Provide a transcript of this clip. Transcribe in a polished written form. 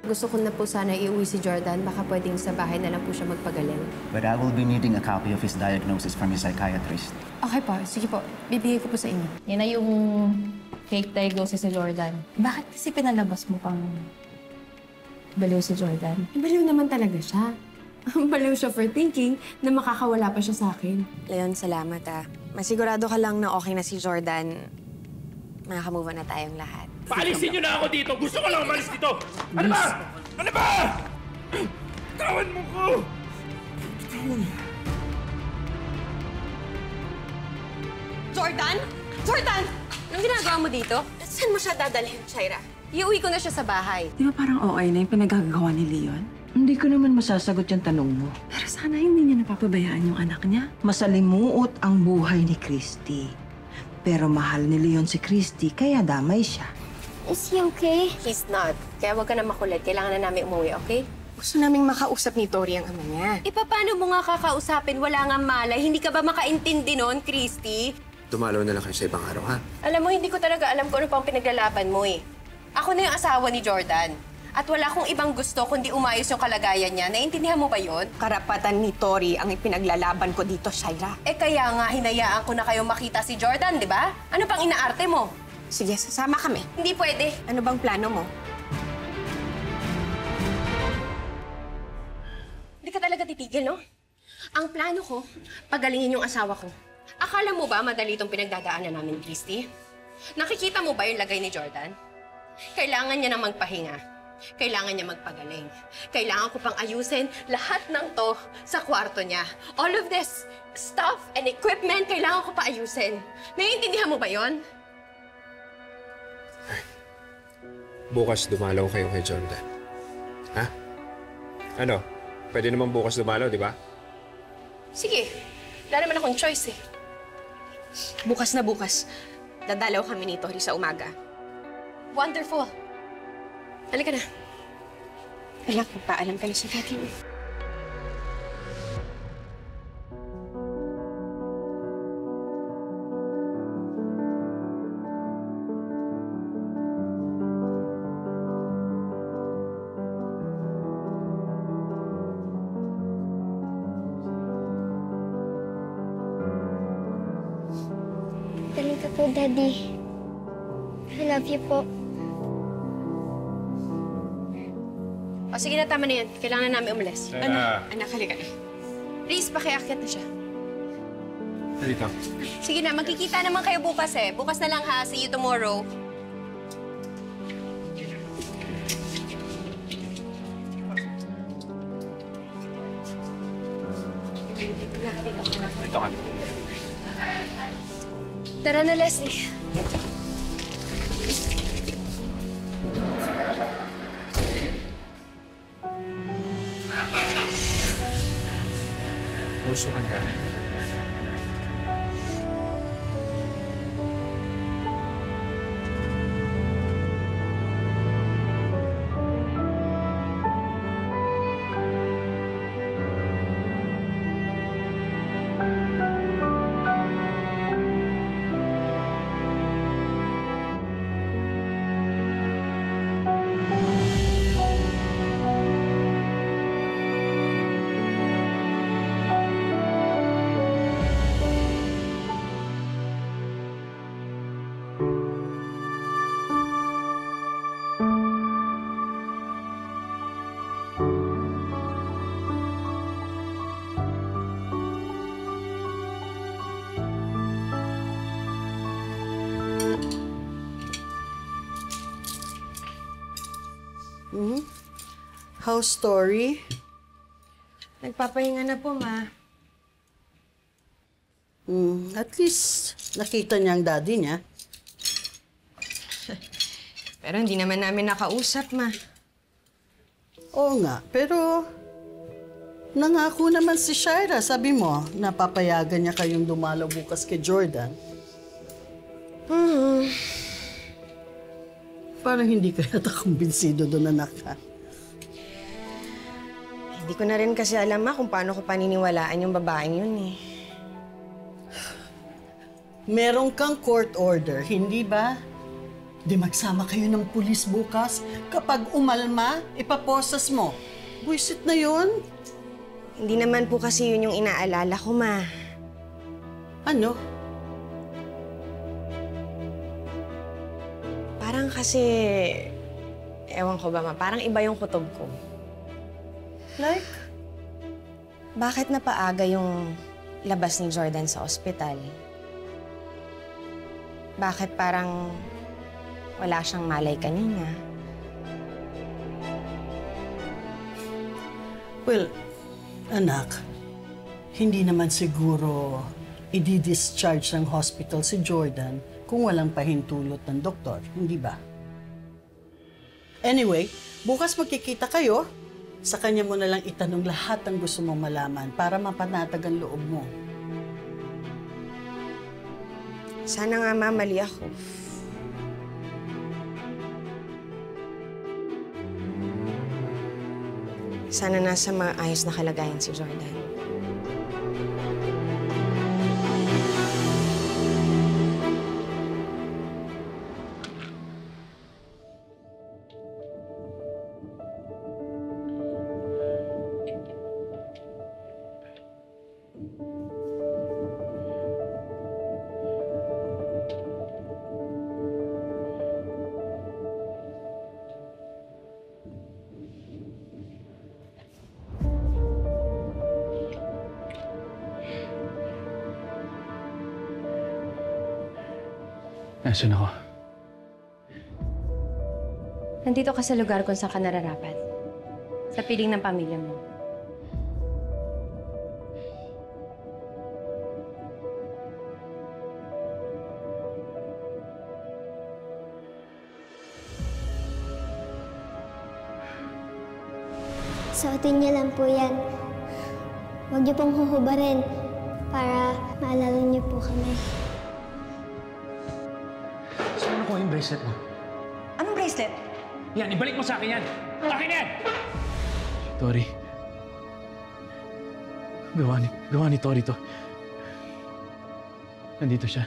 Gusto ko na po sana iuwi si Jordan. Baka pwedeng sa bahay na lang po siya magpagaling. But I will be needing a copy of his diagnosis from his psychiatrist. Okay po. Sige po. Bibigay ko po sa inyo. Yan na yung fake diagnosis si Jordan. Bakit kasi pinalabas mo pang baliw si Jordan? Baliw naman talaga siya. Baliw siya for thinking na makakawala pa siya sa akin. Leon, salamat ah. Masigurado ka lang na okay na si Jordan. Makakamove on na tayong lahat. Paalisin niyo na ako dito! Gusto ko lang umalis dito! Ano ba? Ano ba? Tawan mo ko! Jordan? Jordan! Anong ginagawa mo dito? Saan mo siya dadalhin, Shaira? Iuwi ko na siya sa bahay. Di ba parang okay na yung pinagagawa ni Leon? Hindi ko naman masasagot yung tanong mo. Pero sana hindi niya napapabayaan yung anak niya. Masalimuot ang buhay ni Christy. Pero mahal ni Leon si Christy, kaya damay siya. Is he okay? He's not. Kaya huwag ka na makulit. Kailangan na namin umuwi, okay? Gusto naming makausap ni Tori ang ama niya. E paano mo nga kakausapin? Wala nga malay. Hindi ka ba makaintindi nun, Christy? Dumalaw na lang kayo sa ibang araw, ha? Alam mo, hindi ko talaga alam kung ano pang pinaglalaban mo eh. Ako na yung asawa ni Jordan. At wala akong ibang gusto kundi umayos yung kalagayan niya. Naiintindihan mo ba yon? Karapatan ni Tori ang ipinaglalaban ko dito, Shaira. Eh kaya nga, hinayaan ko na kayo makita si Jordan, di ba? Ano pang inaarte mo? Sige, sasama kami. Hindi pwede. Ano bang plano mo? Hindi ka talaga titigil, no? Ang plano ko, pagalingin yung asawa ko. Akala mo ba madali itong pinagdadaanan namin, Christy? Nakikita mo ba yung lagay ni Jordan? Kailangan niya na magpahinga. Kailangan niya magpagaling. Kailangan ko pang ayusin lahat ng to sa kwarto niya. All of this stuff and equipment, kailangan ko pa ayusin. Naiintindihan mo ba yon? Bukas dumalaw kayo kay Jordan. Ha? Ano? Pwede naman bukas dumalaw, di ba? Sige. Wala naman akong choice eh. Bukas na bukas, dadalaw kami ni Tori sa umaga. Wonderful. Halika na. Anak, magpaalam ka na sa daddy mo. Galing ka po, Daddy. I love you po. O sige na, tama na yan. Kailangan na namin umalis. Anak, halika na. Please, pakiakyat na siya. Dito. Sige na, magkikita naman kayo bukas eh. Bukas na lang ha. See you tomorrow. Dito ka. Tara na, Leslie. Usukan ka. House story? Nagpapahinga na po, Ma. At least nakita niya ang daddy niya. Pero hindi naman namin nakausap, Ma. Oo nga, pero nangako naman si Shaira. Sabi mo, napapayagan niya kayong dumalaw bukas kay Jordan. Parang hindi ka yata kumbinsido doon, anak, ha? Hindi ko na rin kasi alam, Ma, kung paano ko paniniwalaan yung babaeng yun, eh. Meron kang court order, hindi ba? Di magsama kayo ng pulis bukas. Kapag umalma, ipaposas mo. Buisit na yun. Hindi naman po kasi yun yung inaalala ko, Ma. Ano? Parang kasi... Ewan ko ba, Ma? Parang iba yung kutob ko. Like? Bakit napaaga yung labas ni Jordan sa ospital? Bakit parang wala siyang malay kanina? Well, anak, hindi naman siguro i-discharge ng hospital si Jordan kung walang pahintulot ng doktor, hindi ba? Anyway, bukas magkikita kayo. Sa kanya mo na lang itanong lahat ng gusto mong malaman para mapanatag ang loob mo. Sana nga, Ma, mali ako. Sana nasa maayos na kalagayan si Jordan. Nasaan ako? Nandito ka sa lugar kung saan ka nararapat. Sa piling ng pamilya mo. Suotin niyo lang po yan. Huwag niyo pong huhubarin para maalala niyo po kami. Saan nakuha yung bracelet mo? Anong bracelet? Yan, ibalik mo sa akin yan! Akin yan! Tori. Gawa ni Tori to. Nandito siya.